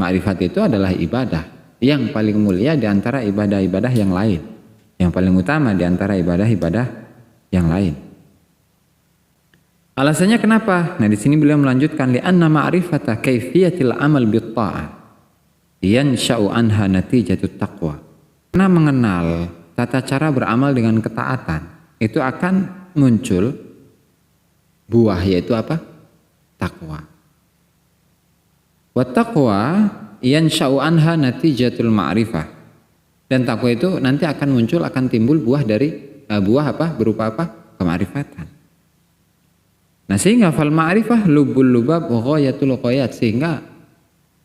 Ma'rifat itu adalah ibadah yang paling mulia di antara ibadah-ibadah yang lain, yang paling utama di antara ibadah-ibadah yang lain. Alasannya kenapa? Nah, di sini beliau melanjutkan li'anna ma'rifata kaifiyatil amal bitta'ah yansha'u anha natijatut taqwa. Karena mengenal tata cara beramal dengan ketaatan itu akan muncul buah, yaitu apa? Takwa. Wa taqwa yansha'u anha natijatul ma'rifah. Dan takwa itu nanti akan muncul, akan timbul buah dari buah apa? Berupa apa? Kema'rifatan. Nah, sehingga fal ma'rifah lubul lubab ghayatul ghayat, sehingga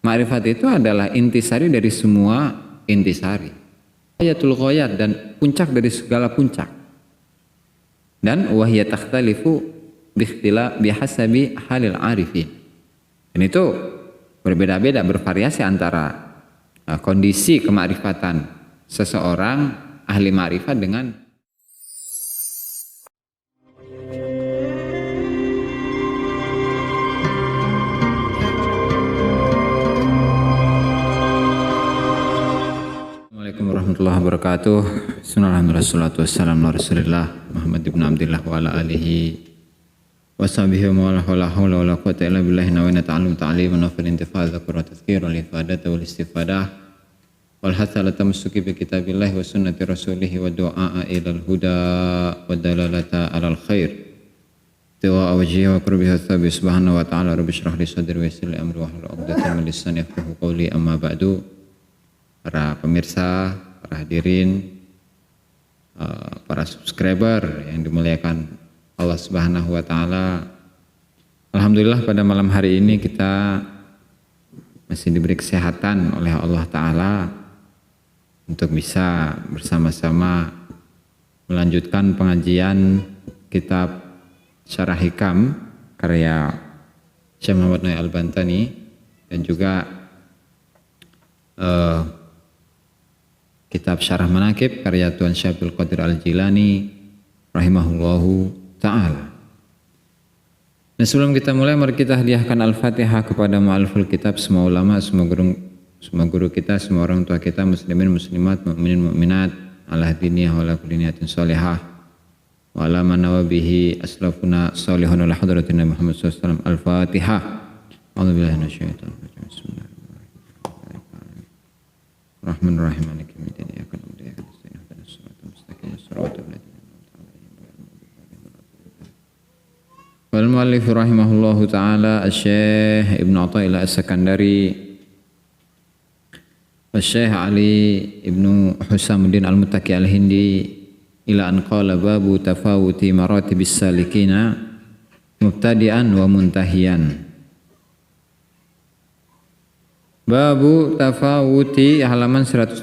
ma'rifat itu adalah intisari dari semua intisari, ghayatul ghayat, dan puncak dari segala puncak. Dan wahya takhtalifu bihasabi halil arifin. Dan itu berbeda-beda, bervariasi antara kondisi kemakrifatan seseorang ahli ma'rifat dengan warahmatullahi wabarakatuh. Bismillahirrahmanirrahim. Wassalatu wassalamu ala Rasulillah Muhammad ibn Abdillah wa ala alihi wa sahbihi wa la hawla wa la quwwata illa billahi wa ta'allum ta'liman wa fil intifadh wa tadhkir wal ifadatu wal istifadah wal hatha ala tamassuki bi kitabillah wa sunnati rasulih wa du'a ila al huda wa dalalata ala al khair tiwa awjihi wa qurbihi thabi subhanahu wa ta'ala rabbi shrah li sadri wa yassir li amri wa hlul 'uqdatam min lisani yafqahu qawli. Amma ba'du. Para pemirsa, para hadirin, para subscriber yang dimuliakan Allah Subhanahu wa taala. Alhamdulillah pada malam hari ini kita masih diberi kesehatan oleh Allah taala untuk bisa bersama-sama melanjutkan pengajian kitab Syarah Hikam karya Syekh Muhammad Nuh Al-Bantani, dan juga kitab Syarah Manaqib karya Tuan Syekh Abdul Qadir Al-Jilani rahimahullahu ta'ala. Dan sebelum kita mulai, mari kita hadiahkan Al-Fatihah kepada mu'aliful kitab, semua ulama, semua guru kita, semua orang tua kita, muslimin, muslimat, mu'minin, mu'minat, ala diniyah wa ala kulli niyatin sholihah wa ala manawa bihi aslafuna sholihun ala hadratina Muhammad SAW. Al-Fatihah. A'udzubillahi minasyaitonir rajim. Bismillahirrahmanirrahim. Rahman-Rahim. Wal muallif rahimahullahu ta'ala Syekh Ibnu Athaillah As-Sakandari, Syekh Ali Ibnu Husamuddin Al-Muttaqi Al-Hindi, ila an qala babu tafawuti maratibis salikina mubtadi'an wa muntahiyan. Babu tafawuti, halaman 171.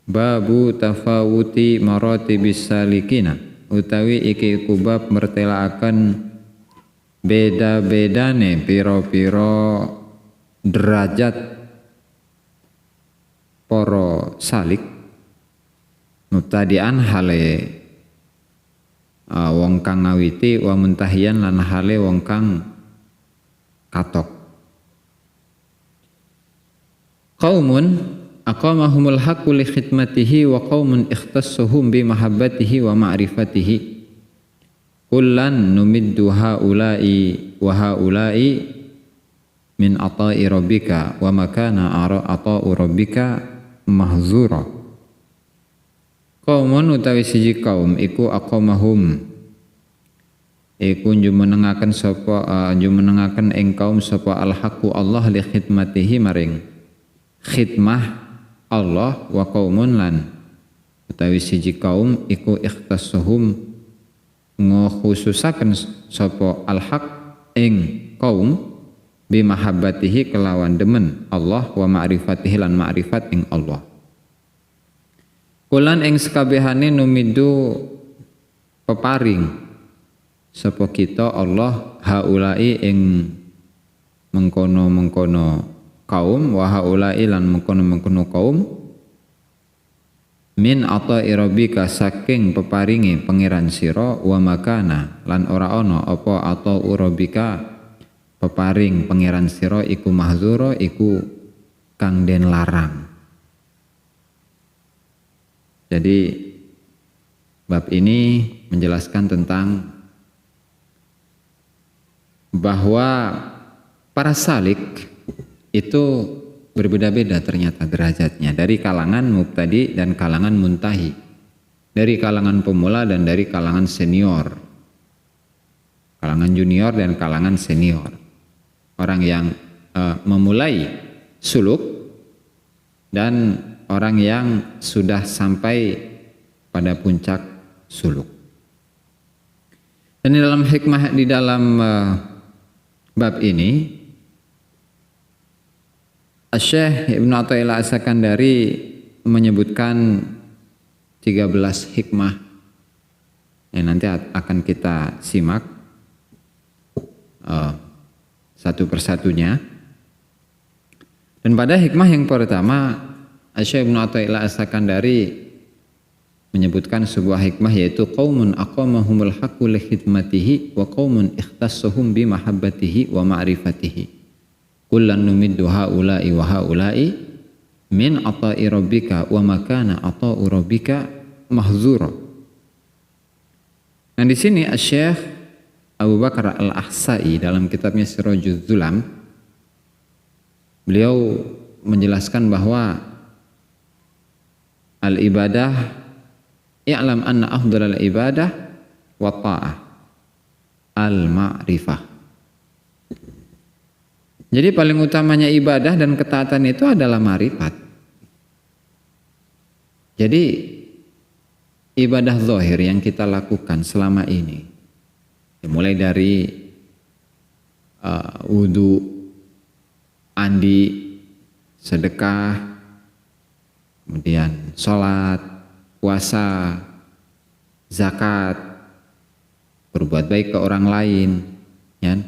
Babu tafawuti maratibis salikina, utawi iki kubab mertelaaken beda-bedane piro-piro derajat poro salik, mubtadi'an hale wong kang ngawiti, wa muntahiyan lan hale wong kang katok. Qaumun aqamahumul haqqu li khidmatihi wa qaumun ikhtassahum bi mahabbatihi wa ma'rifatihi. Kullan numiddu haula'i wa haula'i min ata'i rabbika wa makana ata'u rabbika mahzura. Qaumun utawi siji kaum iku aqamahum iku jumenengaken sapa jumenengaken ing kaum sapa al haqqu Allah li khidmatihi maring khidmah Allah, wa qaumun lan utawi siji kaum iku ikhtassahum ngkhususaken sapa al-haq ing kaum bi mahabbatihi kelawan demen Allah, wa ma'rifatihi lan ma'rifat ing Allah. Kulan ing sekabehane numidu peparing sapa kita Allah haulai ing mengkono-mengkono kaum, wa haulai lan mengkono-mengkono kaum min ata'i rabbika saking peparingi pangeran sira, wa makana lan ora ana apa ata'u rabbika peparing pangeran sira iku mahdzura iku kang den larang. Jadi bab ini menjelaskan tentang bahwa para salik itu berbeda-beda ternyata derajatnya, dari kalangan mubtadi dan kalangan muntahi, dari kalangan pemula dan dari kalangan senior, kalangan junior dan kalangan senior. Orang yang memulai suluk dan orang yang sudah sampai pada puncak suluk. Dan di dalam hikmah di dalam bab ini, Syekh Ibnu Athaillah As-Sakandari menyebutkan 13 hikmah yang nanti akan kita simak satu persatunya. Dan pada hikmah yang pertama, Syekh Ibnu Athaillah As-Sakandari menyebutkan sebuah hikmah, yaitu qaumun aqamahumul haqqu li khidmatihi wa qaumun ikhtassahum bi mahabbatihi wa ma'rifatihi. Kullan numiddu haula'i wa haula'i min ata'i rabbika wa makana ata'u rabbika mahzura. Nah, di sini Syekh Abu Bakar Al-Ahsai dalam kitabnya Sirajuz Zulam, beliau menjelaskan bahwa al-ibadah, i'lam anna afdhalal ibadah wa ta'ah al-ma'rifah. Jadi paling utamanya ibadah dan ketaatan itu adalah ma'rifat. Jadi ibadah zahir yang kita lakukan selama ini, mulai dari wudu, mandi, sedekah, kemudian sholat, puasa, zakat, berbuat baik ke orang lain, ya,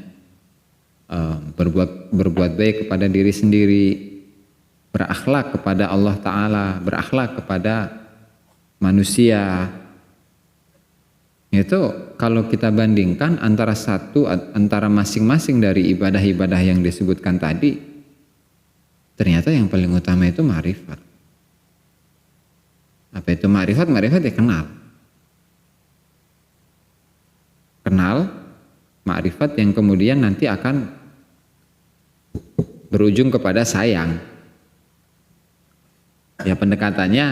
berbuat baik kepada diri sendiri, berakhlak kepada Allah Ta'ala, berakhlak kepada manusia. Itu kalau kita bandingkan antara masing-masing dari ibadah-ibadah yang disebutkan tadi, ternyata yang paling utama itu ma'rifat. Apa itu ma'rifat? Ma'rifat ya kenal. Kenal, ma'rifat yang kemudian nanti akan berujung kepada sayang. Ya pendekatannya,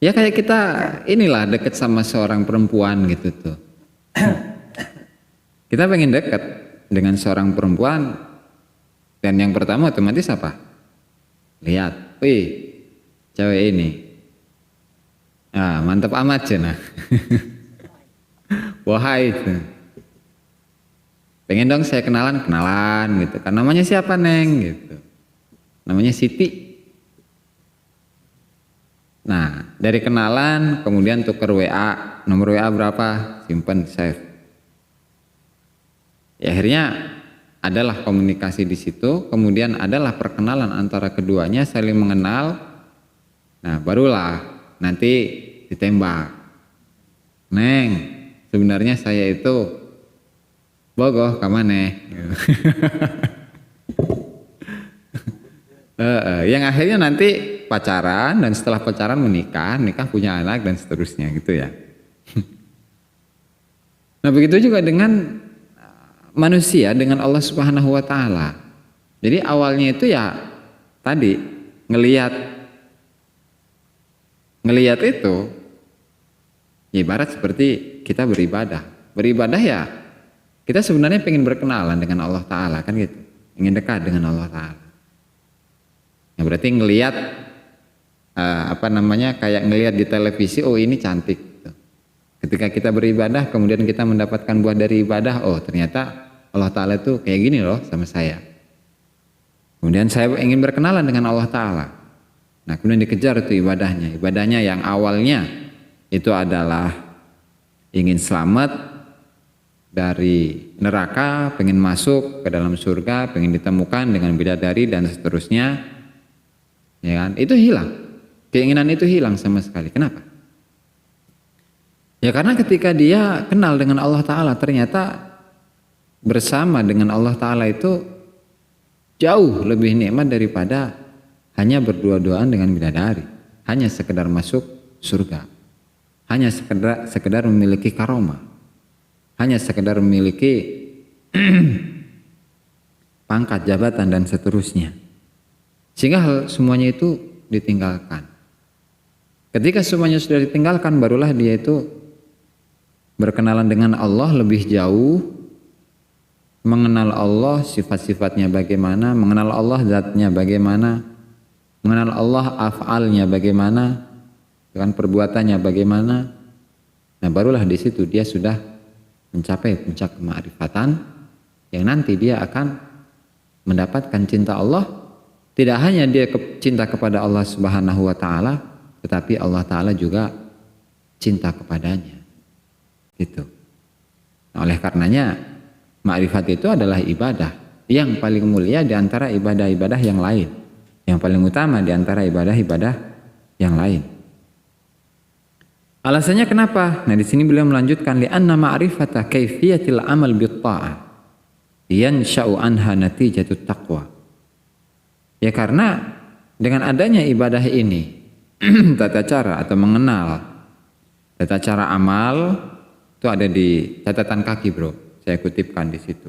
ya kayak kita inilah deket sama seorang perempuan gitu tuh. Kita pengen deket dengan seorang perempuan, dan yang pertama otomatis apa? Lihat, wih, cewek ini, mantap amat cina. Wahai itu, pengen dong saya kenalan gitu. Kan namanya siapa Neng gitu? Namanya Siti. Nah, dari kenalan kemudian tuker WA, nomor WA berapa? Simpen, save. Ya, akhirnya adalah komunikasi di situ, kemudian adalah perkenalan antara keduanya, saling mengenal. Nah, barulah nanti ditembak. Neng, sebenarnya saya itu bogoh kamane. Yang akhirnya nanti pacaran, dan setelah pacaran nikah punya anak dan seterusnya gitu ya. Nah, begitu juga dengan manusia dengan Allah Subhanahu wa taala. Jadi awalnya itu ya tadi ngelihat itu ya ibarat seperti kita beribadah. Beribadah ya kita sebenarnya pengen berkenalan dengan Allah Ta'ala kan gitu, ingin dekat dengan Allah Ta'ala. Ya berarti ngelihat kayak ngelihat di televisi, oh ini cantik gitu. Ketika kita beribadah kemudian kita mendapatkan buah dari ibadah, oh ternyata Allah Ta'ala itu kayak gini loh sama saya. Kemudian saya ingin berkenalan dengan Allah Ta'ala. Nah kemudian dikejar itu ibadahnya yang awalnya itu adalah ingin selamat dari neraka, pengen masuk ke dalam surga, pengen ditemukan dengan bidadari dan seterusnya, ya kan? Itu hilang, keinginan itu hilang sama sekali. Kenapa? Ya karena ketika dia kenal dengan Allah Ta'ala, ternyata bersama dengan Allah Ta'ala itu jauh lebih nikmat daripada hanya berdua-duaan dengan bidadari, hanya sekedar masuk surga, hanya sekedar memiliki karomah, hanya sekedar memiliki pangkat, jabatan, dan seterusnya. Sehingga hal semuanya itu ditinggalkan. Ketika semuanya sudah ditinggalkan, barulah dia itu berkenalan dengan Allah lebih jauh, mengenal Allah sifat-sifatnya bagaimana, mengenal Allah zatnya bagaimana, mengenal Allah af'alnya bagaimana, dengan perbuatannya bagaimana. Nah, barulah di situ dia sudah mencapai puncak kemakrifatan yang nanti dia akan mendapatkan cinta Allah. Tidak hanya dia cinta kepada Allah Subhanahu wa Ta'ala, tetapi Allah Ta'ala juga cinta kepadanya. Gitu. Nah, oleh karenanya makrifat itu adalah ibadah yang paling mulia di antara ibadah-ibadah yang lain, yang paling utama di antara ibadah-ibadah yang lain. Alasannya kenapa? Nah, di sini beliau melanjutkan, li'anna ma'rifata kaifiyatil amal bitta'ah yansha'u anha natijatut taqwa. Ya, karena dengan adanya ibadah ini, tata cara atau mengenal tata cara amal itu ada di catatan kaki, bro. Saya kutipkan di situ.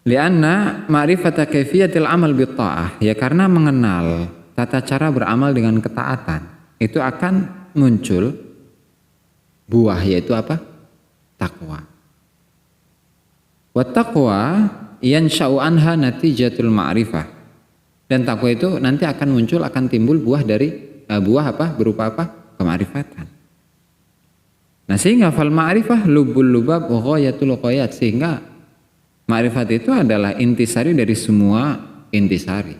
Lianna ma'rifata kaifiyatil amal bitta'ah, ya karena mengenal tata cara beramal dengan ketaatan itu akan muncul buah, yaitu apa? Takwa. Wa taqwa yansha'u anha natijatul ma'rifah. Dan takwa itu nanti akan muncul, akan timbul buah dari buah apa? Berupa apa? Kemakrifatan. Nah, sehingga fal ma'rifah lubul lubab wa ghayatul ghayat, sehingga ma'rifat itu adalah intisari dari semua intisari.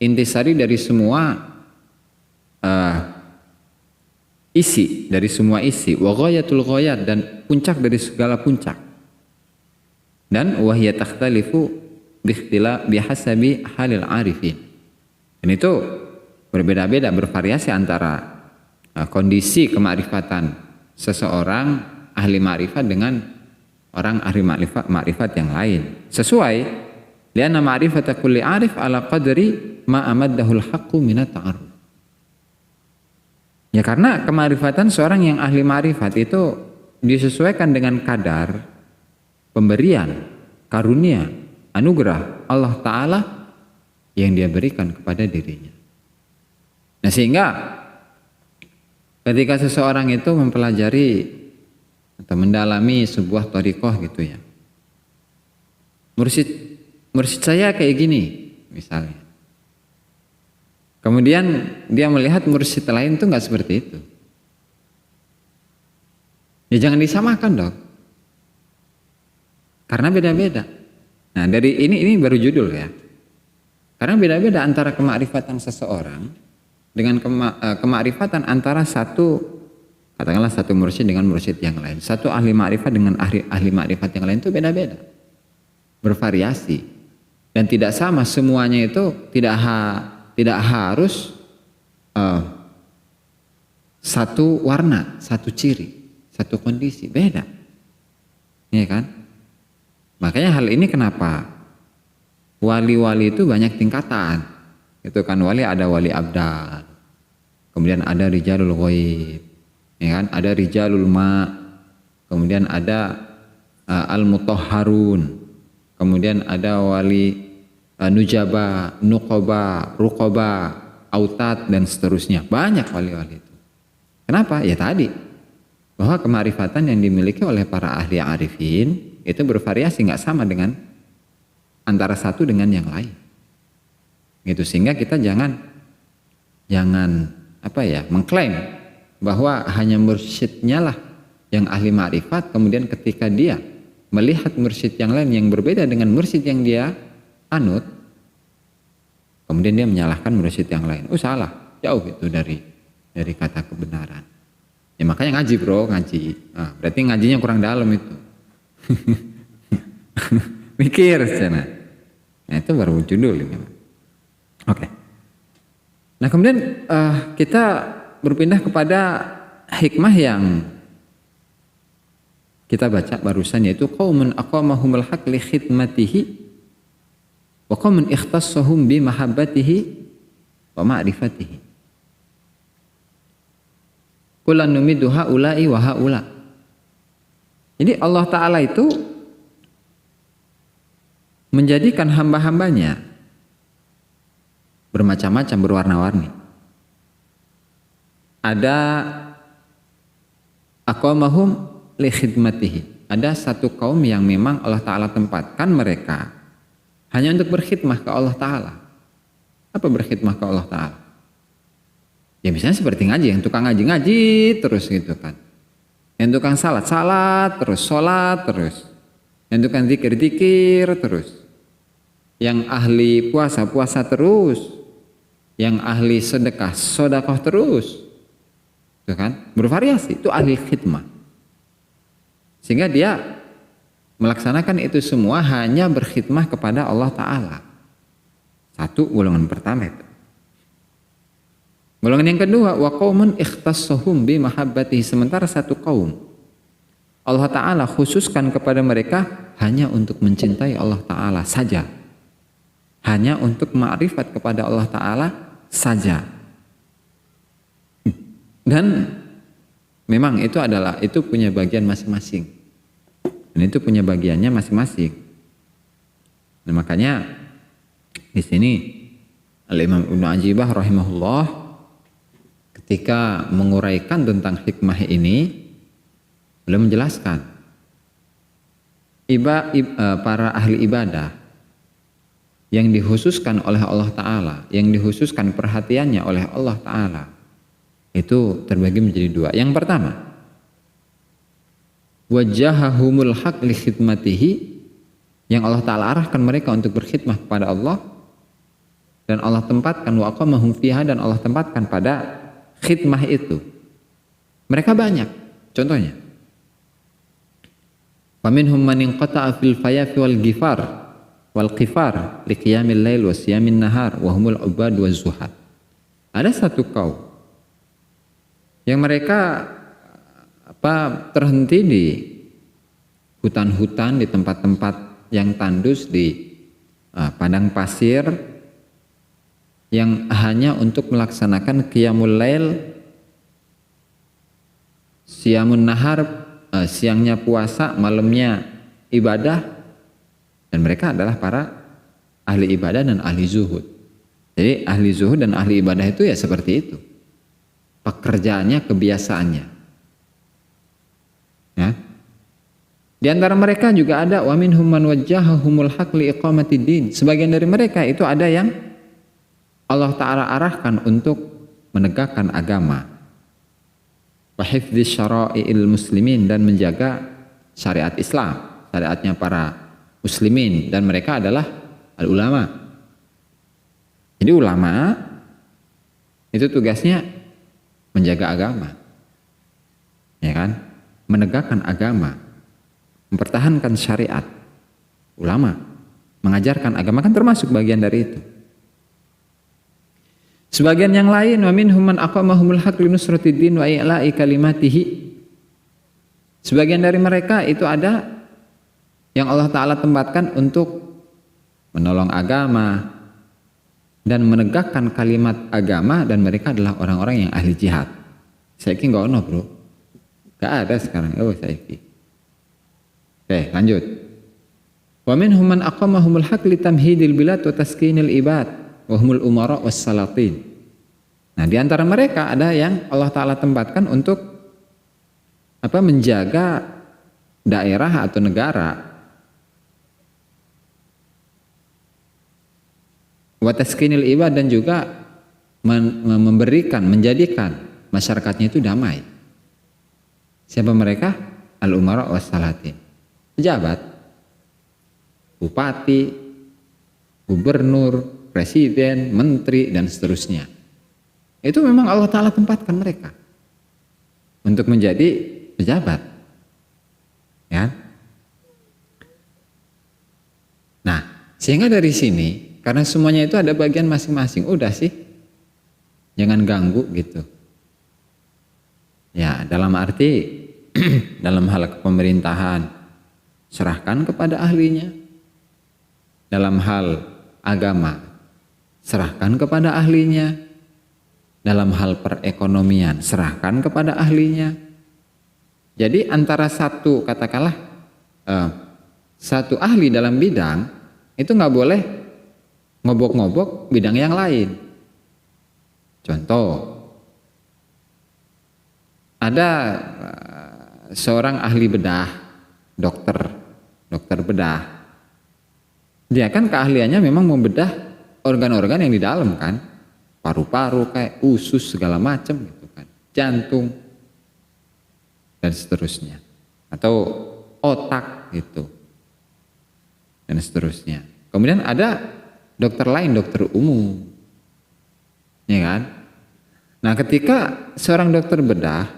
Intisari dari semua isi, dari semua isi, wa ghayatul ghayat, dan puncak dari segala puncak. Dan wahya takhtalifu bihasabi halil arifin. Dan itu berbeda-beda, bervariasi antara kondisi kemakrifatan seseorang ahli makrifat dengan orang ahli makrifat yang lain. Sesuai lianna ma'rifata kulli arif ala qadri ma amaddahul haqqu minat ta'aruf. Ya, karena kemakrifatan seorang yang ahli makrifat itu disesuaikan dengan kadar pemberian, karunia, anugerah Allah Ta'ala yang dia berikan kepada dirinya. Nah, sehingga ketika seseorang itu mempelajari atau mendalami sebuah thariqah gitu ya, mursyid saya kayak gini misalnya, kemudian dia melihat mursyid lain tuh nggak seperti itu, ya jangan disamakan dong, karena beda-beda. Nah, dari ini baru judul ya. Karena beda-beda antara kemakrifatan seseorang dengan kemakrifatan antara katakanlah satu mursyid dengan mursyid yang lain. Satu ahli makrifat dengan ahli makrifat yang lain itu beda-beda. Bervariasi. Dan tidak sama semuanya itu tidak harus satu warna, satu ciri, satu kondisi, beda. Iya kan? Makanya hal ini kenapa wali-wali itu banyak tingkatan. Itu kan wali, ada wali abdal, kemudian ada rijalul ghaib, ya kan? Ada rijalul ma, kemudian ada al-mutahharun, kemudian ada wali nujaba, nuqaba, ruqaba, autat, dan seterusnya. Banyak wali-wali itu. Kenapa? Ya tadi, bahwa kemarifatan yang dimiliki oleh para ahli arifin itu bervariasi, nggak sama dengan antara satu dengan yang lain. Gitu, sehingga kita jangan mengklaim bahwa hanya mursyidnya lah yang ahli ma'rifat, kemudian ketika dia melihat mursyid yang lain yang berbeda dengan mursyid yang dia anut, kemudian dia menyalahkan mursyid yang lain. Oh, salah, jauh itu dari kata kebenaran. Ya makanya ngaji, bro, ngaji. Nah, berarti ngajinya kurang dalam itu. Mikir sana. Nah, itu baru judul ini. Oke. Nah, kemudian kita berpindah kepada hikmah yang kita baca barusan, yaitu qaumun aqamahumul haq li khidmatihi wa qaumun ikhtassahum bi mahabbatihi wa ma'rifatihi. Kulan numidu haula'i wa haula. Jadi Allah Ta'ala itu menjadikan hamba-hambanya bermacam-macam, berwarna-warni. Ada aqamahum li khidmatihi. Ada satu kaum yang memang Allah Ta'ala tempatkan mereka hanya untuk berkhidmah ke Allah Ta'ala. Apa berkhidmah ke Allah Ta'ala? Ya misalnya seperti ngaji, yang tukang ngaji terus gitu kan. Yang tukang salat terus, sholat terus. Yang tukang zikir terus. Yang ahli puasa terus. Yang ahli sedekah terus. Itu kan? Bervariasi, itu ahli khidmah. Sehingga dia melaksanakan itu semua hanya berkhidmah kepada Allah Ta'ala. Satu, golongan pertama itu. Golongan yang kedua, wa qaumun ikhtassahum bi mahabbatihi. Sementara satu kaum Allah Ta'ala khususkan kepada mereka hanya untuk mencintai Allah Ta'ala saja. Hanya untuk ma'rifat kepada Allah Ta'ala saja. Dan memang itu punya bagian masing-masing. Dan itu punya bagiannya masing-masing. Nah, makanya di sini Al-Imam Ibnu Ajibah rahimahullah ketika menguraikan tentang hikmah ini, beliau menjelaskan para ahli ibadah yang dikhususkan oleh Allah Ta'ala, yang dikhususkan perhatiannya oleh Allah Ta'ala, itu terbagi menjadi dua. Yang pertama, wajahahumul haq li khidmatihi, yang Allah Ta'ala arahkan mereka untuk berkhidmah kepada Allah, dan Allah tempatkan waqamahum fiha, dan Allah tempatkan pada khidmah itu. Mereka banyak. Contohnya, faminhum man inqata'a fil fayafi wal ghifar wal qifar li qiyamil lail wa siyamin nahar wa humul ubad waz zuhad. Ada satu kaum yang mereka terhenti di hutan-hutan, di tempat-tempat yang tandus, di padang pasir, yang hanya untuk melaksanakan qiyamul lail, siyamun nahar, siangnya puasa, malamnya ibadah. Dan mereka adalah para ahli ibadah dan ahli zuhud. Jadi ahli zuhud dan ahli ibadah itu ya seperti itu, pekerjaannya, kebiasaannya. Ya. Di antara mereka juga ada wa minhum man wajjahahumul haq li iqamatid din. Sebagian dari mereka itu ada yang Allah Ta'ala arahkan untuk menegakkan agama, wa hifdzi syara'i'il muslimin, dan menjaga syariat Islam, syariatnya para muslimin, dan mereka adalah al-ulama. Jadi ulama itu tugasnya menjaga agama, ya kan, menegakkan agama, mempertahankan syariat. Ulama mengajarkan agama kan termasuk bagian dari itu. Sebagian yang lain, wa minhum man aqamahumul haq li nusratid din wa i'la'i kalimatihi. Sebagian dari mereka itu ada yang Allah Ta'ala tempatkan untuk menolong agama dan menegakkan kalimat agama, dan mereka adalah orang-orang yang ahli jihad. Saiki nggak ono bro, nggak ada sekarang. Saiki. Oke, lanjut. Wa minhum man aqamahumul haq li tamhidil bilad wa taskinil ibad wa humul umara was salatin. Nah, di antara mereka ada yang Allah Ta'ala tempatkan untuk menjaga daerah atau negara, wa taskinil ibad, dan juga menjadikan masyarakatnya itu damai. Siapa mereka? Al-umara was salatin. Pejabat, bupati, gubernur, presiden, menteri, dan seterusnya. Itu memang Allah Ta'ala tempatkan mereka untuk menjadi pejabat, ya. Nah, sehingga dari sini, karena semuanya itu ada bagian masing-masing, udah sih, jangan ganggu gitu. Ya, dalam arti Dalam hal kepemerintahan, serahkan kepada ahlinya. Dalam hal agama, serahkan kepada ahlinya. Dalam hal perekonomian, serahkan kepada ahlinya. Jadi antara satu, katakanlah satu ahli dalam bidang itu nggak boleh ngobok-ngobok bidang yang lain. Contoh, ada seorang ahli bedah, dokter bedah. Dia kan keahliannya memang membedah organ-organ yang di dalam kan, paru-paru kayak usus segala macam gitu kan, jantung dan seterusnya, atau otak gitu dan seterusnya. Kemudian ada dokter lain, dokter umum, ya kan? Nah, ketika seorang dokter bedah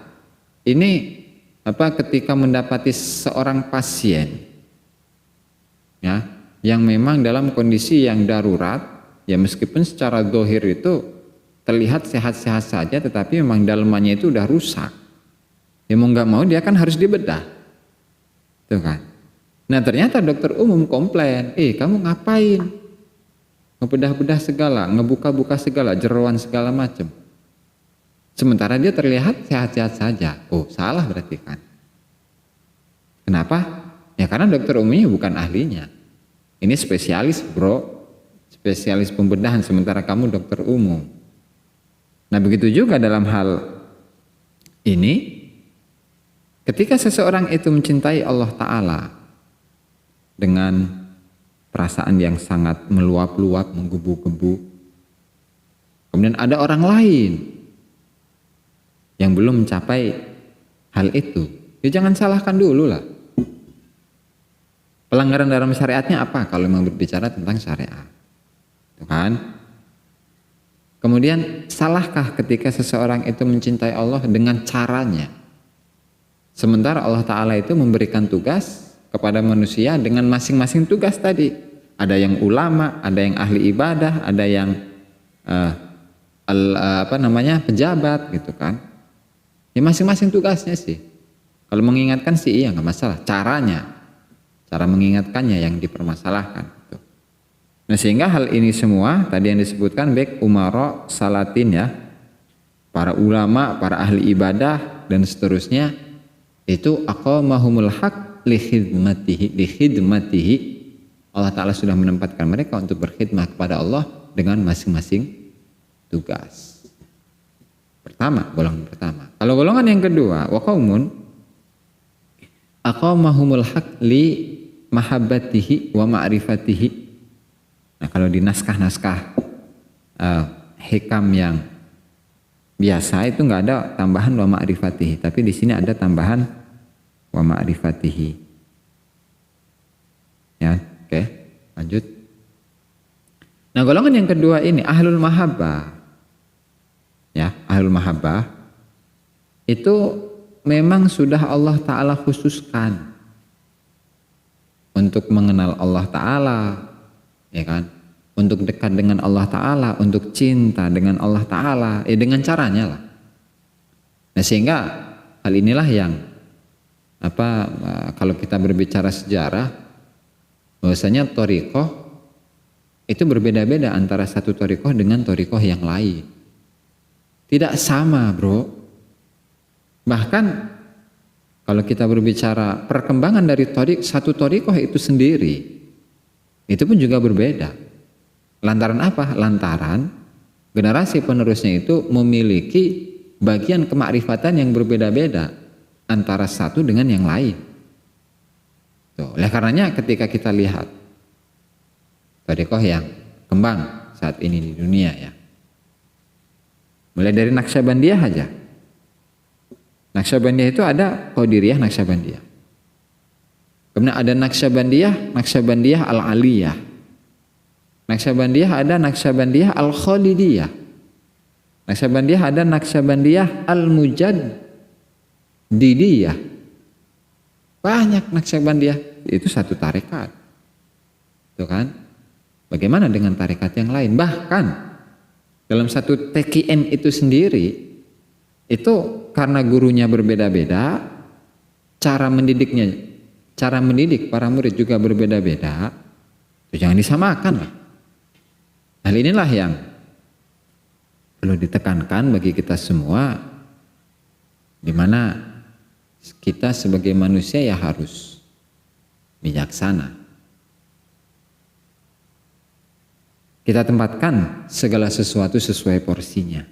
ini ketika mendapati seorang pasien ya yang memang dalam kondisi yang darurat, ya meskipun secara zahir itu terlihat sehat-sehat saja, tetapi memang dalamannya itu udah rusak. Ya mau nggak mau dia kan harus dibedah, tuh kan? Nah ternyata dokter umum komplain, kamu ngapain ngebedah-bedah segala, ngebuka-buka segala, jeroan segala macam. Sementara dia terlihat sehat-sehat saja. Oh, salah berarti kan. Kenapa? Ya karena dokter umumnya bukan ahlinya. Ini spesialis bro, spesialis pembedahan, sementara kamu dokter umum. Nah begitu juga dalam hal ini, ketika seseorang itu mencintai Allah Ta'ala dengan perasaan yang sangat meluap-luap, menggebu-gebu, kemudian ada orang lain yang belum mencapai hal itu, ya jangan salahkan dulu lah. Pelanggaran dalam syariatnya apa kalau memang berbicara tentang syariat, tuh kan? Kemudian salahkah ketika seseorang itu mencintai Allah dengan caranya, sementara Allah Ta'ala itu memberikan tugas kepada manusia dengan masing-masing tugas tadi. Ada yang ulama, ada yang ahli ibadah, ada yang pejabat gitu kan. Ya masing-masing tugasnya sih. Kalau mengingatkan sih iya nggak masalah. Cara mengingatkannya yang dipermasalahkan. Gitu. Nah sehingga hal ini semua tadi yang disebutkan baik umara, salatin ya, para ulama, para ahli ibadah dan seterusnya itu aqamahumul haq li khidmatihi. Allah Ta'ala sudah menempatkan mereka untuk berkhidmat kepada Allah dengan masing-masing tugas. Golongan pertama. Kalau golongan yang kedua, wa qaumun aqamahumul haq li mahabbatihi wa ma'rifatihi. Nah, kalau di naskah-naskah hikam yang biasa itu nggak ada tambahan wa ma'rifatihi, tapi di sini ada tambahan wa ma'rifatihi. Ya, oke, lanjut. Nah, golongan yang kedua ini ahlul mahabbah. Ya, ahlul mahabbah itu memang sudah Allah Ta'ala khususkan untuk mengenal Allah Ta'ala, ya kan? Untuk dekat dengan Allah Ta'ala, untuk cinta dengan Allah Ta'ala, dengan caranya lah. Nah sehingga hal inilah yang kalau kita berbicara sejarah, bahwasanya thariqah itu berbeda-beda antara satu thariqah dengan thariqah yang lain. Tidak sama bro. Bahkan kalau kita berbicara perkembangan dari satu thariqah itu sendiri, itu pun juga berbeda. Lantaran apa? Lantaran generasi penerusnya itu memiliki bagian kemakrifatan yang berbeda-beda antara satu dengan yang lain. Tuh, oleh karenanya ketika kita lihat thariqah yang kembang saat ini di dunia ya, mulai dari Naqsyabandiyah aja. Naqsyabandiyah itu ada Qadiriyah Naqsyabandiyah. Kemudian ada Naqsyabandiyah Al-Aliyah. Naqsyabandiyah ada Naqsyabandiyah Al-Khalidiyah. Naqsyabandiyah ada Naqsyabandiyah Al-Mujaddidiyah. Banyak Naqsyabandiyah, itu satu tarekat. Tuh kan? Bagaimana dengan tarekat yang lain? Bahkan dalam satu TKN itu sendiri, itu karena gurunya berbeda-beda, cara mendidik para murid juga berbeda-beda, itu jangan disamakan lah. Hal inilah yang perlu ditekankan bagi kita semua, di mana kita sebagai manusia ya harus bijaksana. Kita tempatkan segala sesuatu sesuai porsinya.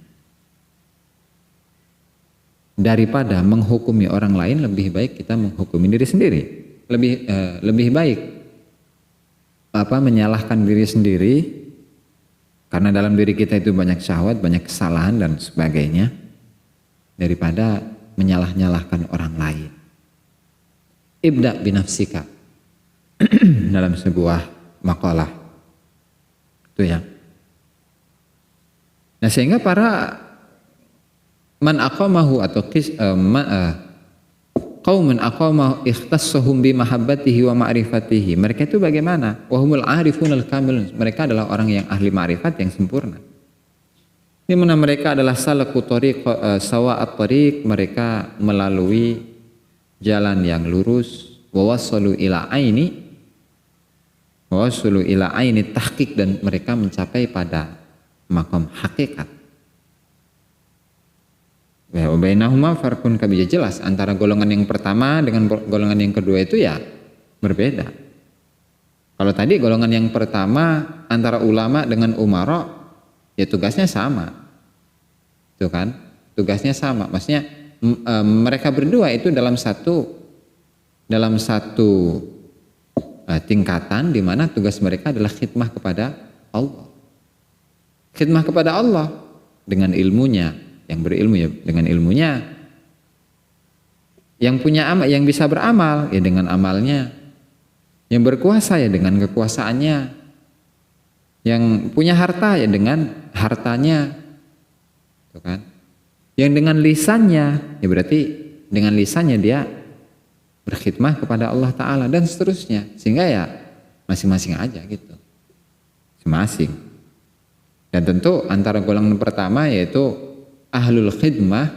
Daripada menghukumi orang lain, lebih baik kita menghukumi diri sendiri. Lebih baik menyalahkan diri sendiri, karena dalam diri kita itu banyak syahwat, banyak kesalahan dan sebagainya, daripada menyalah-nyalahkan orang lain. Ibda binafsika dalam sebuah makalah itu ya. Nah, sehingga para man aqamahu atau qaumun aqamahu ikhtassahum bi mahabbatihi wa ma'rifatihi. Mereka itu bagaimana? Wa humul arifunal kamilun. Mereka adalah orang yang ahli ma'rifat yang sempurna. Di mana mereka adalah salaku tariq sawa'at tariq, mereka melalui jalan yang lurus, wa wasalu ila aini tahqiq, dan mereka mencapai pada maqam hakikat. Wa bainahuma farqun kabir, jelas antara golongan yang pertama dengan golongan yang kedua itu ya berbeda. Kalau tadi golongan yang pertama antara ulama dengan umara, ya tugasnya sama. Itu kan? Tugasnya sama. Maksudnya mereka berdua itu dalam satu tingkatan di mana tugas mereka adalah khidmah kepada Allah. Khidmah kepada Allah dengan ilmunya, yang berilmu ya dengan ilmunya, yang punya amal, yang bisa beramal ya dengan amalnya, yang berkuasa ya dengan kekuasaannya, yang punya harta ya dengan hartanya, tuh kan? Yang dengan lisannya ya berarti dengan lisannya dia berkhidmah kepada Allah Ta'ala dan seterusnya. Sehingga ya masing-masing aja gitu, masing-masing. Dan tentu antara golongan pertama yaitu ahlul khidmah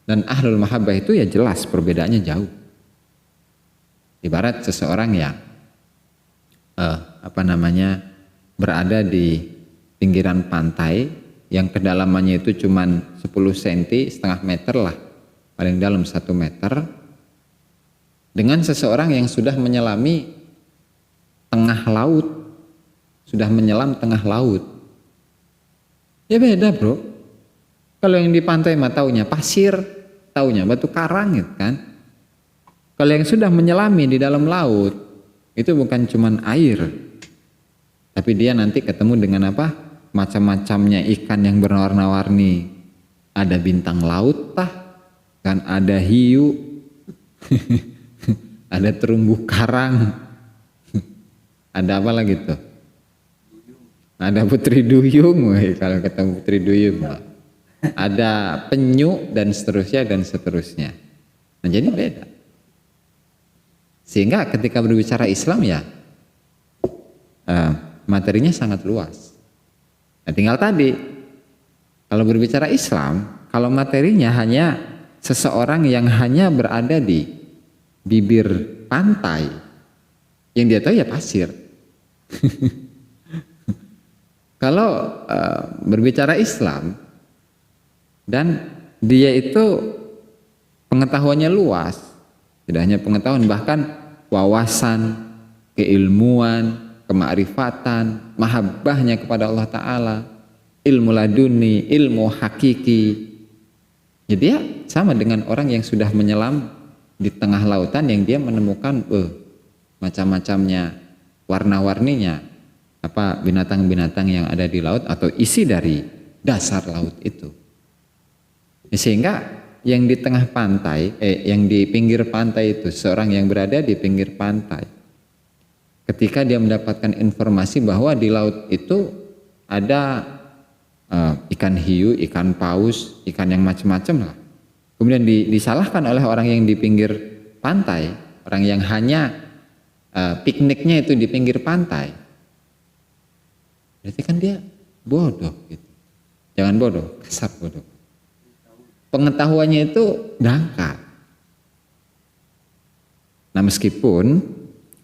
dan ahlul mahabbah itu ya jelas perbedaannya jauh. Ibarat seseorang yang berada di pinggiran pantai yang kedalamannya itu cuman 10 cm, setengah meter lah, paling dalam 1 meter, dengan seseorang yang sudah menyelami tengah laut, sudah menyelam tengah laut. Ya beda bro. Kalau yang di pantai mah taunya pasir, taunya batu karang gitu kan. Kalau yang sudah menyelami di dalam laut, itu bukan cuman air, tapi dia nanti ketemu dengan apa? Macam-macamnya ikan yang berwarna-warni. Ada bintang laut kan, ada hiu, ada terumbu karang, ada apa lagi tuh? Ada putri duyung, kalau ketemu putri duyung, ada penyu dan seterusnya. Nah jadi beda. Sehingga ketika berbicara Islam ya materinya sangat luas. Nah tinggal tadi kalau berbicara Islam, kalau materinya hanya seseorang yang hanya berada di bibir pantai, yang dia tahu ya pasir. Kalau berbicara Islam dan dia itu pengetahuannya luas, tidak hanya pengetahuan, bahkan wawasan, keilmuan, kemakrifatan, mahabbahnya kepada Allah Ta'ala, ilmu laduni, ilmu hakiki. Jadi ya sama dengan orang yang sudah menyelam di tengah lautan, yang dia menemukan macam-macamnya, warna-warninya, binatang-binatang yang ada di laut atau isi dari dasar laut itu. Sehingga yang di tengah pantai, yang di pinggir pantai itu, seorang yang berada di pinggir pantai, ketika dia mendapatkan informasi bahwa di laut itu ada ikan hiu, ikan paus, ikan yang macam-macam lah, kemudian disalahkan oleh orang yang di pinggir pantai, orang yang hanya pikniknya itu di pinggir pantai, berarti kan dia bodoh gitu. Jangan bodoh, kasar bodoh. Pengetahuannya itu dangkal. Nah, meskipun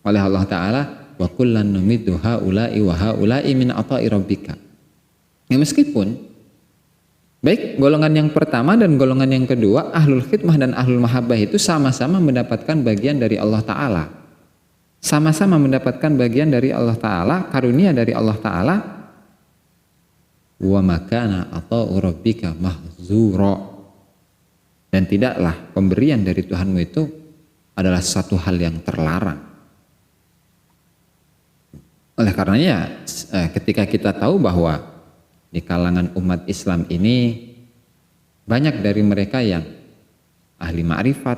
oleh Allah Ta'ala wa kullan numiddu haula'i wa haula'i min ata'i rabbika. Ya, meskipun baik golongan yang pertama dan golongan yang kedua, ahlul khidmah dan ahlul mahabbah itu sama-sama mendapatkan bagian dari Allah Ta'ala. Sama-sama mendapatkan bagian dari Allah Ta'ala, karunia dari Allah Ta'ala. Wa makana ata'u rabbika mahzura. Dan tidaklah pemberian dari Tuhanmu itu adalah satu hal yang terlarang. Oleh karenanya ketika kita tahu bahwa di kalangan umat Islam ini banyak dari mereka yang ahli ma'rifat,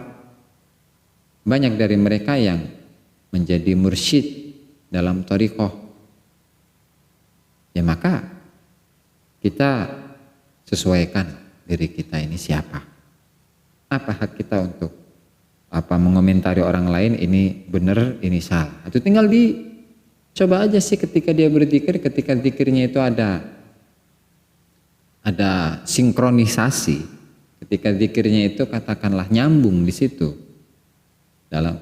banyak dari mereka yang menjadi mursyid dalam thariqah, ya maka kita sesuaikan diri kita ini siapa. Apa hak kita untuk mengomentari orang lain ini benar, ini salah. Itu tinggal coba aja sih ketika dia berzikir, ketika zikirnya itu ada sinkronisasi, ketika zikirnya itu katakanlah nyambung di situ.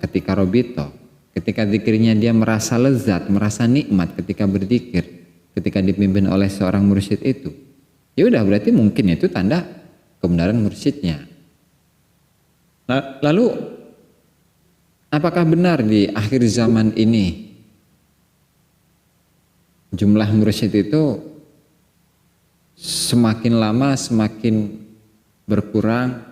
Ketika robito, ketika zikirnya dia merasa lezat, merasa nikmat ketika berzikir, ketika dipimpin oleh seorang mursyid itu. Ya udah, berarti mungkin itu tanda kebenaran mursyidnya. Lalu apakah benar di akhir zaman ini jumlah mursyid itu semakin lama semakin berkurang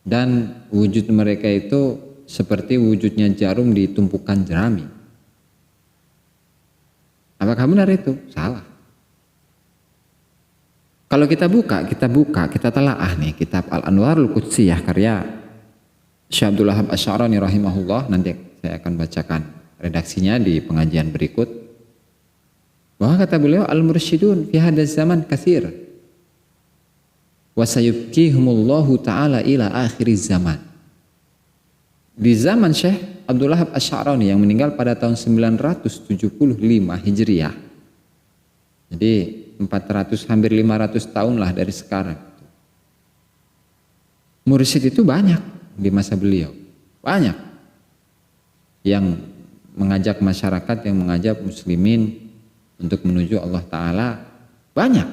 dan wujud mereka itu seperti wujudnya jarum di tumpukan jerami? Apakah benar itu? Salah. Kalau kita telaah nih kitab Al-Anwarul Qudsiyah karya Syekh Abdul Wahab Asy'arani rahimahullah, nanti saya akan bacakan redaksinya di pengajian berikut. Bahwa kata beliau al-mursyidun fi hadzal zaman katsir wa sayubqihumullahu taala ila akhiriz zaman. Di zaman Syekh Abdul Wahab Asy'arani yang meninggal pada tahun 975 Hijriah. Jadi 400 hampir 500 tahun lah dari sekarang. Mursyid itu banyak di masa beliau. Banyak yang mengajak masyarakat, yang mengajak muslimin untuk menuju Allah Ta'ala, banyak.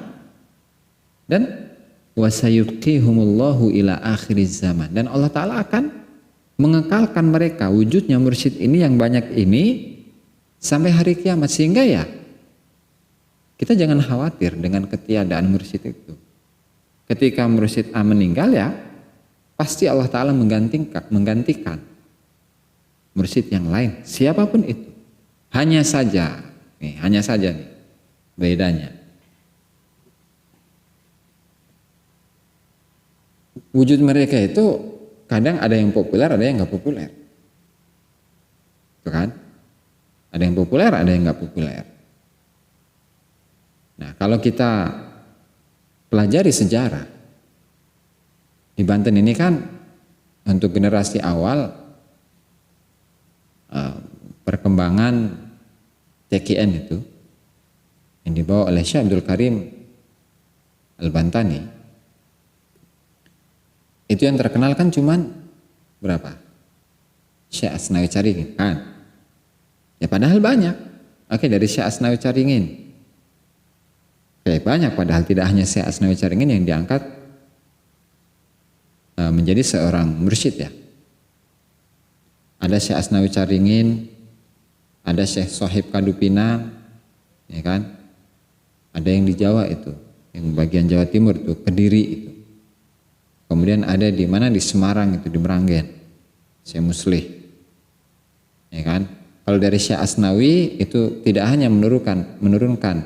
Dan wasayubqihumullahu ila akhiriz zaman. Dan Allah Ta'ala akan mengekalkan mereka, wujudnya mursyid ini yang banyak ini sampai hari kiamat. Sehingga ya kita jangan khawatir dengan ketiadaan mursyid itu. Ketika mursyid A meninggal ya pasti Allah Ta'ala menggantikan mursyid yang lain, siapapun itu. Hanya saja nih bedanya. Wujud mereka itu kadang ada yang populer, ada yang nggak populer. Itu kan? Ada yang populer, ada yang nggak populer. Nah, kalau kita pelajari sejarah di Banten ini kan untuk generasi awal perkembangan TKN itu yang dibawa oleh Syekh Abdul Karim Al-Bantani, itu yang terkenal kan cuman berapa? Syekh Asnawi Caringin kan? Ya padahal banyak. Oke, dari Syekh Asnawi Caringin. Banyak, padahal tidak hanya Syekh Asnawi Caringin yang diangkat menjadi seorang mursyid ya. Ada Syekh Asnawi Caringin, ada Syekh Sohib Kadupinang, ya kan? Ada yang di Jawa itu, yang bagian Jawa Timur itu, Kediri itu. Kemudian ada di mana, di Semarang itu, di Meranggen, Syekh Muslih, ya kan? Kalau dari Syekh Asnawi itu tidak hanya menurunkan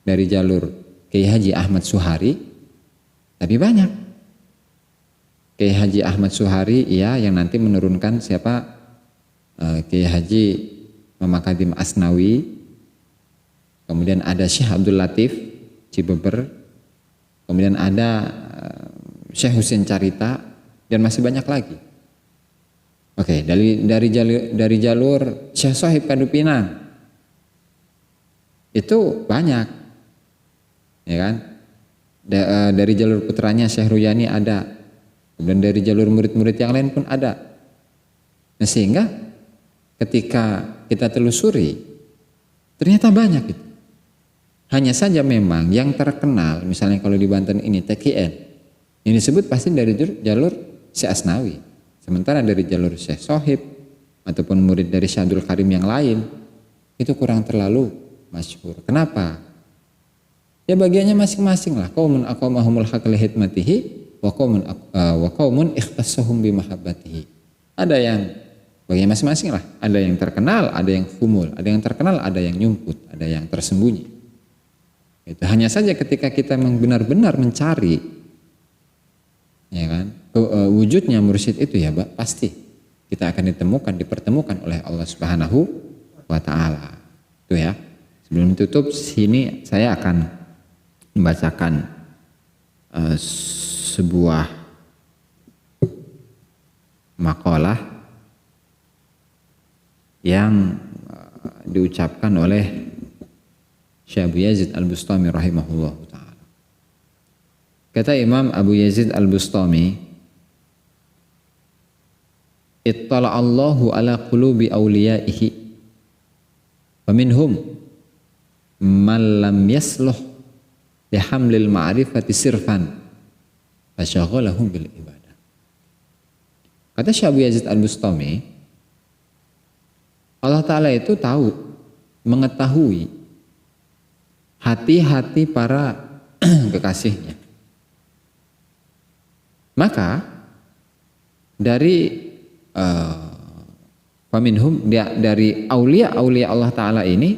dari jalur Kiai Haji Ahmad Suhari, tapi banyak. Kiai Haji Ahmad Suhari yang nanti menurunkan siapa? Kiai Haji Muhammad Kadim Asnawi. Kemudian ada Syekh Abdul Latif Cibeber. Kemudian ada Syekh Husin Carita dan masih banyak lagi. Oke, dari jalur Syekh Sohib Kadupinang itu banyak. Ya kan? Dari jalur putranya Syekh Ruyani ada. Kemudian dari jalur murid-murid yang lain pun ada. Nah, sehingga ketika kita telusuri ternyata banyak itu. Hanya saja memang yang terkenal, misalnya kalau di Banten ini TKN, yang disebut pasti dari jalur Syekh Asnawi. Sementara dari jalur Syekh Sohib ataupun murid dari Syekh Abdul Karim yang lain itu kurang terlalu masyhur. Kenapa? Ya bagiannya masing-masing lah. Qaumun aqamahumul haqq li hikmatihi wa qaumun ikhtassahum bi mahabbatihi. Ada yang bagian masing-masing lah. Ada yang terkenal, ada yang humul, ada yang terkenal, ada yang nyumput, ada yang tersembunyi. Itu hanya saja ketika kita benar-benar mencari, ya kan, wujudnya mursyid itu ya, pasti kita akan dipertemukan oleh Allah Subhanahu wa Ta'ala. Itu ya. Sebelum tutup sini saya akan membacakan sebuah makalah yang diucapkan oleh Syekh Abu Yazid Al-Bustami rahimahullah ta'ala. Kata Imam Abu Yazid Al-Bustami, Ittala'allahu ala qulubi awliyaihi wa minhum man lam yasluh lihamlil ma'rifati sirfan fasyaghalahum bil ibadah. Kata Syekh Abu Yazid Al-Bustami, Allah Ta'ala itu tahu, mengetahui hati-hati para kekasihnya. Maka dari faminhum, dari aulia Allah Ta'ala ini,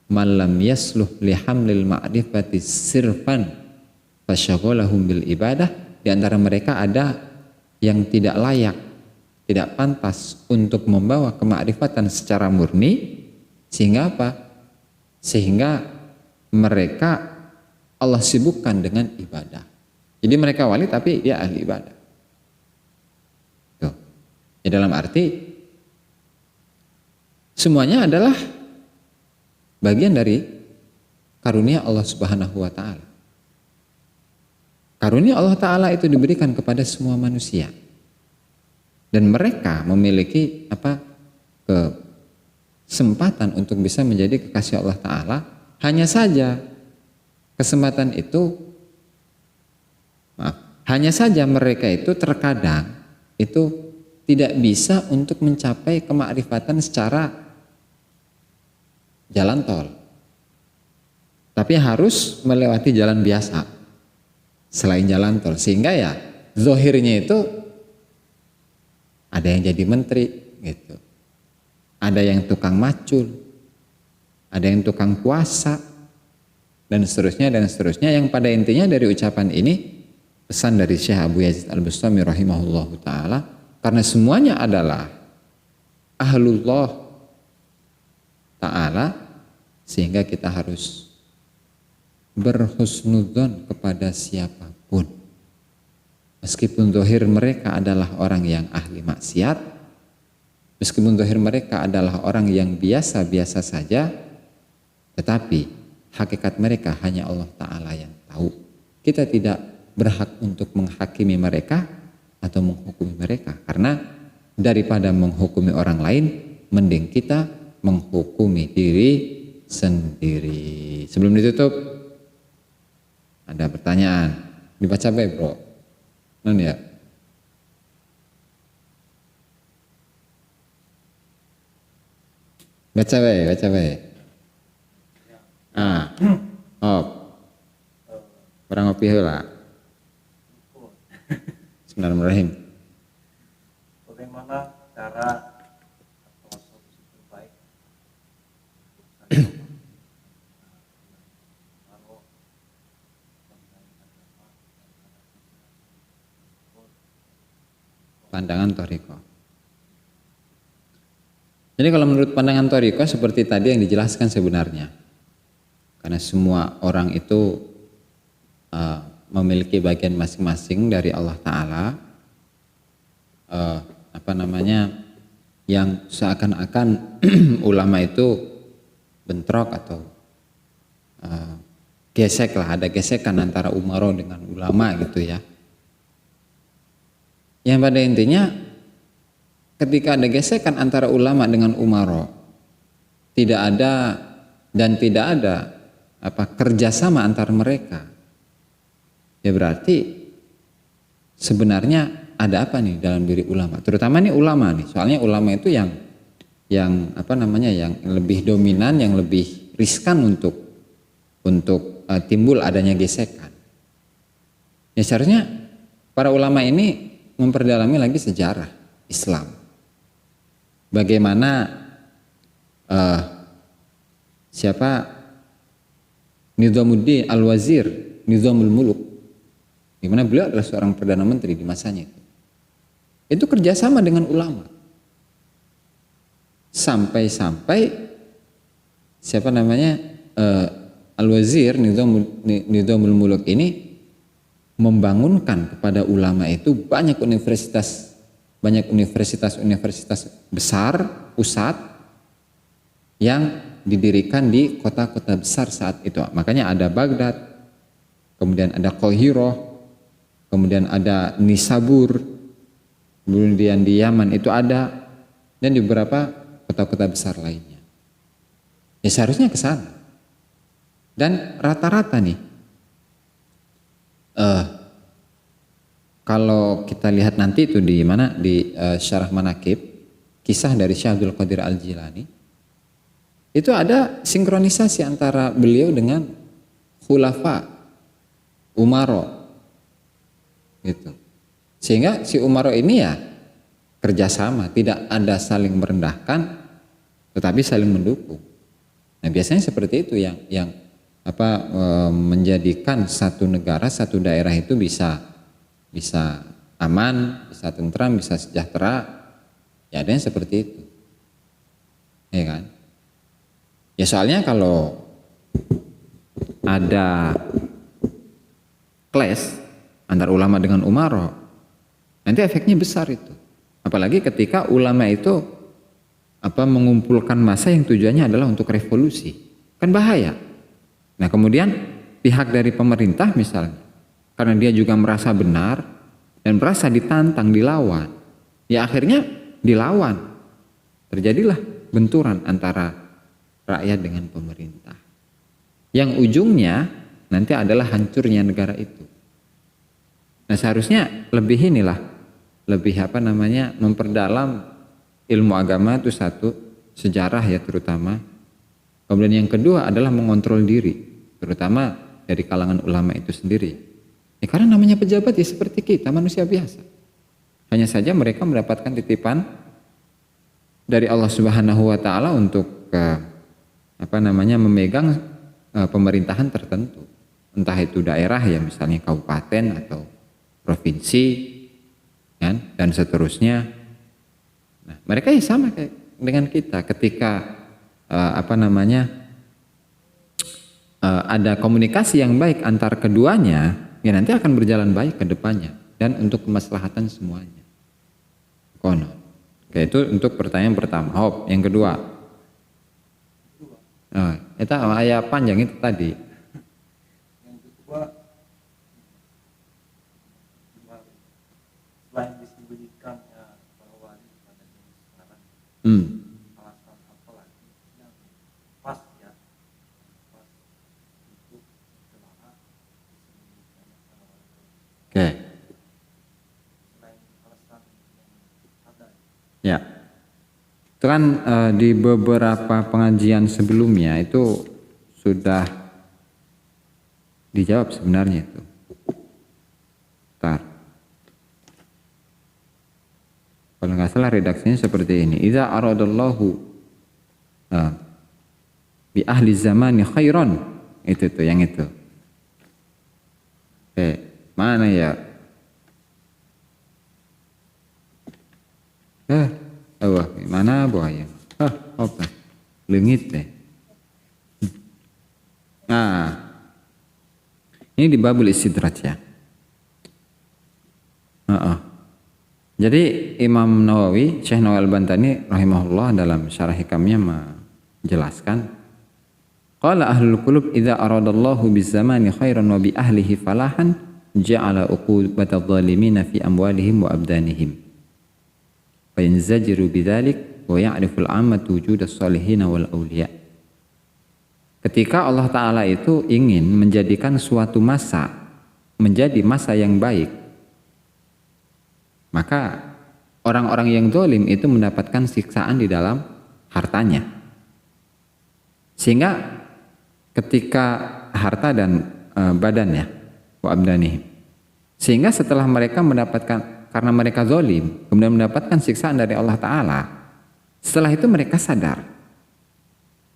malam yasluh lihamlil ma'rifati sirfan fasyaghalahum bil ibadah. Di antara mereka ada yang tidak layak, tidak pantas untuk membawa kemakrifatan secara murni, sehingga apa? Sehingga mereka Allah sibukkan dengan ibadah. Jadi mereka wali tapi dia ahli ibadah. Tuh. Ya, dalam arti semuanya adalah bagian dari karunia Allah Subhanahu wa Ta'ala. Karunia Allah Ta'ala itu diberikan kepada semua manusia. Dan mereka memiliki kesempatan untuk bisa menjadi kekasih Allah Ta'ala. Hanya saja kesempatan itu, hanya saja mereka itu terkadang itu tidak bisa untuk mencapai kemakrifatan secara jalan tol, tapi harus melewati jalan biasa selain jalan tol, sehingga ya zohirnya itu ada yang jadi menteri gitu, ada yang tukang macul, ada yang tukang puasa, dan seterusnya, yang pada intinya dari ucapan ini pesan dari Syekh Abu Yazid Al-Bustami rahimahullahu ta'ala, karena semuanya adalah ahlullah ta'ala, sehingga kita harus berhusnudzon kepada siapapun, meskipun zahir mereka adalah orang yang ahli maksiat, meskipun zahir mereka adalah orang yang biasa-biasa saja, tetapi hakikat mereka hanya Allah Ta'ala yang tahu. Kita tidak berhak untuk menghakimi mereka atau menghukumi mereka, karena daripada menghukumi orang lain, mending kita menghukumi diri sendiri. Sebelum ditutup, ada pertanyaan. Dibaca baik bro. Non ya. Baca baik. Orang ngopi heula. Bismillahirrahmanirrahim. Bagaimana cara atau solusi terbaik pandangan Thariqah? Jadi kalau menurut pandangan Thariqah seperti tadi yang dijelaskan sebenarnya, karena semua orang itu memiliki bagian masing-masing dari Allah Ta'ala, yang seakan-akan ulama itu bentrok atau gesek lah, ada gesekan antara umaro dengan ulama gitu ya. Yang pada intinya ketika ada gesekan antara ulama dengan umaro, tidak ada kerjasama antar mereka, ya berarti sebenarnya ada apa nih dalam diri ulama, terutama nih ulama nih, soalnya ulama itu yang lebih dominan, yang lebih riskan untuk timbul adanya gesekan. Ya seharusnya para ulama ini memperdalami lagi sejarah Islam, bagaimana Nizamuddin Al-Wazir, Nizamul Muluk, di mana beliau adalah seorang perdana menteri di masanya itu kerjasama dengan ulama, sampai Al-Wazir Nizamul Muluk ini membangunkan kepada ulama itu banyak universitas besar pusat yang didirikan di kota-kota besar saat itu. Makanya ada Baghdad, kemudian ada Qahiroh, kemudian ada Nisabur, kemudian di Yaman itu ada, dan di beberapa kota-kota besar lainnya. Ya seharusnya ke sana. Dan rata-rata nih, kalau kita lihat nanti itu di mana di Syarah Manaqib, kisah dari Syekh Abdul Qadir Al-Jilani, itu ada sinkronisasi antara beliau dengan khulafa, umaro, gitu. Sehingga si umaro ini ya kerjasama, tidak ada saling merendahkan, tetapi saling mendukung. Nah biasanya seperti itu yang menjadikan satu negara, satu daerah itu bisa aman, bisa tentram, bisa sejahtera. Ya adanya seperti itu, ya kan? Ya soalnya kalau ada clash antara ulama dengan umaro, nanti efeknya besar itu. Apalagi ketika ulama itu mengumpulkan massa yang tujuannya adalah untuk revolusi, kan bahaya. Nah kemudian pihak dari pemerintah misalnya, karena dia juga merasa benar dan merasa ditantang, dilawan, ya akhirnya dilawan. Terjadilah benturan antara rakyat dengan pemerintah, yang ujungnya nanti adalah hancurnya negara itu. Nah seharusnya lebih memperdalam ilmu agama itu satu, sejarah ya terutama. Kemudian yang kedua adalah mengontrol diri, terutama dari kalangan ulama itu sendiri. Ya karena namanya pejabat ya seperti kita, manusia biasa. Hanya saja mereka mendapatkan titipan dari Allah Subhanahu wa taala untuk memegang pemerintahan tertentu. Entah itu daerah ya misalnya kabupaten atau provinsi, kan, dan seterusnya. Nah, mereka ya sama kayak dengan kita ketika ada komunikasi yang baik antar keduanya, ya nanti akan berjalan baik ke depannya dan untuk kemaslahatan semuanya. Kono. Oke, itu untuk pertanyaan pertama. Hop, yang kedua. Itu ayat panjang itu tadi. Yang kedua, selain disembunyikannya bahwa ini pada zaman sekarang, alasan apa lagi yang pas untuk jemaah disembunyikannya bahwa Oke. selain alasan yang ada. Ya. Itu kan di beberapa pengajian sebelumnya itu sudah dijawab sebenarnya itu. Bentar. Kalau nggak salah redaksinya seperti ini. Idza aradallahu bi ahli zamani khairan. Itu tuh yang itu. Mana ya? Mana buaya? Apa? Leungit deh. Nah, ini di babul istidraj ya. Jadi Imam Nawawi, Syekh Nawawi Al-Bantani rahimahullah dalam syarah hikamnya menjelaskan, qala ahlul qulub idza aradallahu bizamani khairan wa bi ahlihi falahan ja'ala uqubatadh-dhalimina fi amwalihim wa abdanihim. fa yanzajiru bidzalik wa ya'riful 'ammatu wujudas shalihin wal auliya. Ketika Allah Ta'ala itu ingin menjadikan suatu masa menjadi masa yang baik, maka orang-orang yang zalim itu mendapatkan siksaan di dalam hartanya. Sehingga ketika harta dan badannya, wa abdanihim, sehingga setelah mereka mendapatkan, karena mereka zalim, kemudian mendapatkan siksaan dari Allah Ta'ala, setelah itu mereka sadar.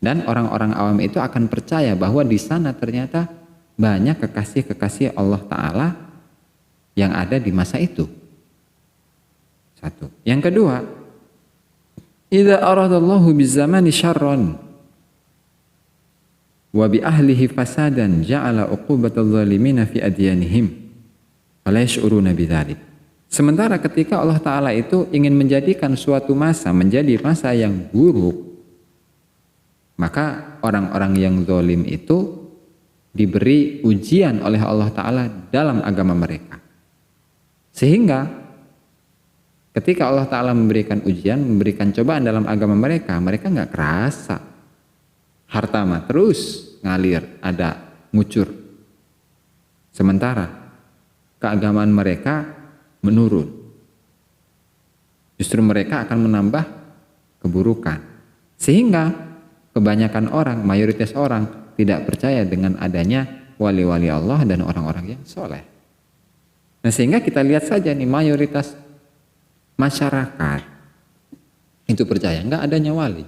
Dan orang-orang awam itu akan percaya bahwa di sana ternyata banyak kekasih-kekasih Allah Ta'ala yang ada di masa itu. Satu. Yang kedua, idza aradallahu bizamani syarran wa bi ahlihi fasadan ja'ala uqubatal zalimina fi adyanihim fala yash'uruna bidzalik. Sementara ketika Allah Ta'ala itu ingin menjadikan suatu masa menjadi masa yang buruk, maka orang-orang yang zalim itu diberi ujian oleh Allah Ta'ala dalam agama mereka. Sehingga ketika Allah Ta'ala memberikan ujian, memberikan cobaan dalam agama mereka, mereka nggak kerasa. Harta mah terus ngalir, ada, ngucur. Sementara keagamaan mereka menurun. Justru mereka akan menambah keburukan. Sehingga kebanyakan orang, mayoritas orang tidak percaya dengan adanya wali-wali Allah dan orang-orang yang soleh. Nah, sehingga kita lihat saja nih, mayoritas masyarakat itu percaya nggak adanya wali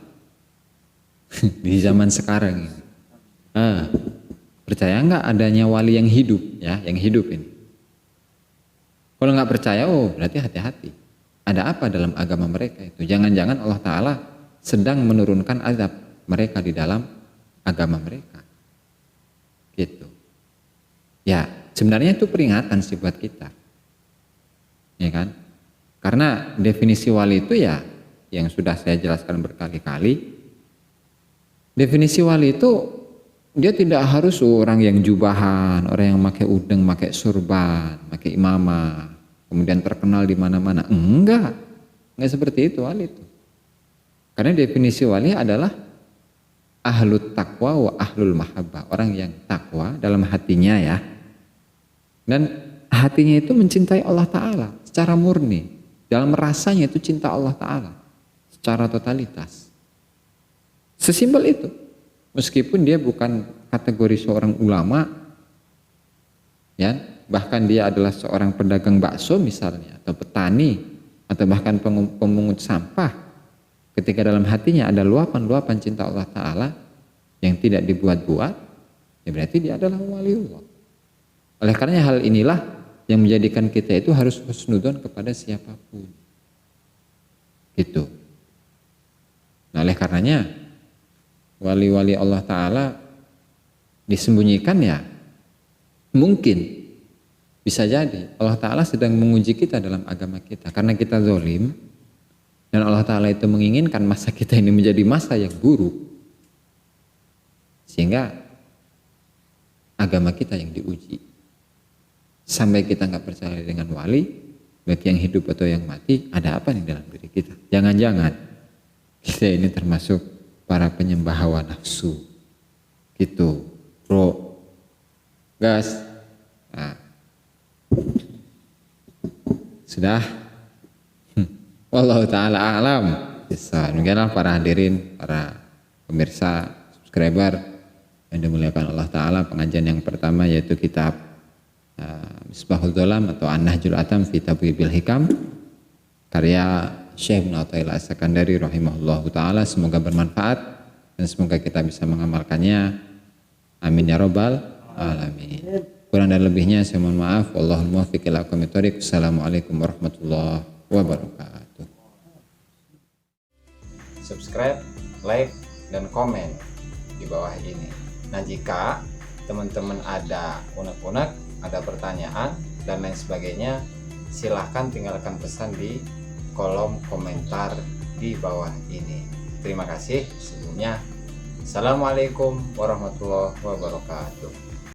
di zaman sekarang ini. Percaya nggak adanya wali yang hidup, ya, yang hidup ini. Kalau nggak percaya, oh berarti hati-hati. Ada apa dalam agama mereka itu? Jangan-jangan Allah Ta'ala sedang menurunkan azab mereka di dalam agama mereka. Gitu. Ya, sebenarnya itu peringatan sih buat kita. Ya kan? Karena definisi wali itu ya yang sudah saya jelaskan berkali-kali. Definisi wali itu dia tidak harus orang yang jubahan, orang yang pakai udeng, pakai surban, pakai imamah, kemudian terkenal di mana-mana. Enggak seperti itu wali itu. Karena definisi wali adalah ahlut taqwa wa ahlul mahabbah, orang yang takwa dalam hatinya, ya, dan hatinya itu mencintai Allah Ta'ala secara murni, dalam rasanya itu cinta Allah Ta'ala secara totalitas. Sesimpel itu. Meskipun dia bukan kategori seorang ulama, ya, bahkan dia adalah seorang pedagang bakso misalnya, atau petani, atau bahkan pemungut sampah, ketika dalam hatinya ada luapan-luapan cinta Allah Ta'ala yang tidak dibuat-buat, ya berarti dia adalah waliullah. Oleh karenanya hal inilah yang menjadikan kita itu harus husnudzon kepada siapapun. Gitu. Nah, oleh karenanya wali-wali Allah Ta'ala disembunyikan, ya mungkin bisa jadi Allah Ta'ala sedang menguji kita dalam agama kita karena kita zalim. Dan Allah Ta'ala itu menginginkan masa kita ini menjadi masa yang buruk. Sehingga agama kita yang diuji. Sampai kita nggak percaya dengan wali, baik yang hidup atau yang mati, ada apa nih dalam diri kita? Jangan-jangan kita ini termasuk para penyembah hawa nafsu. Gitu. Bro. Gas. Nah. Sudah. Wallahu ta'ala a'lam. Demikianlah para hadirin, para pemirsa, subscriber yang dimuliakan Allah Ta'ala, pengajian yang pertama yaitu kitab Misbahul Dzolam atau An-Nahjul Atam fi Tabwibil Hikam, karya Syekh Ibnu Athaillah As-Sakandari rahimahullahu ta'ala. Semoga bermanfaat dan semoga kita bisa mengamalkannya. Amin ya rabbal alamin. Kurang dan lebihnya saya mohon maaf. Wallahul muwaffiq ila aqwamit thoriq. Assalamualaikum warahmatullahi wabarakatuh. Subscribe, like, dan komen di bawah ini. Nah, jika teman-teman ada unek-unek, ada pertanyaan dan lain sebagainya, silahkan tinggalkan pesan di kolom komentar di bawah ini. Terima kasih sebelumnya. Assalamualaikum warahmatullahi wabarakatuh.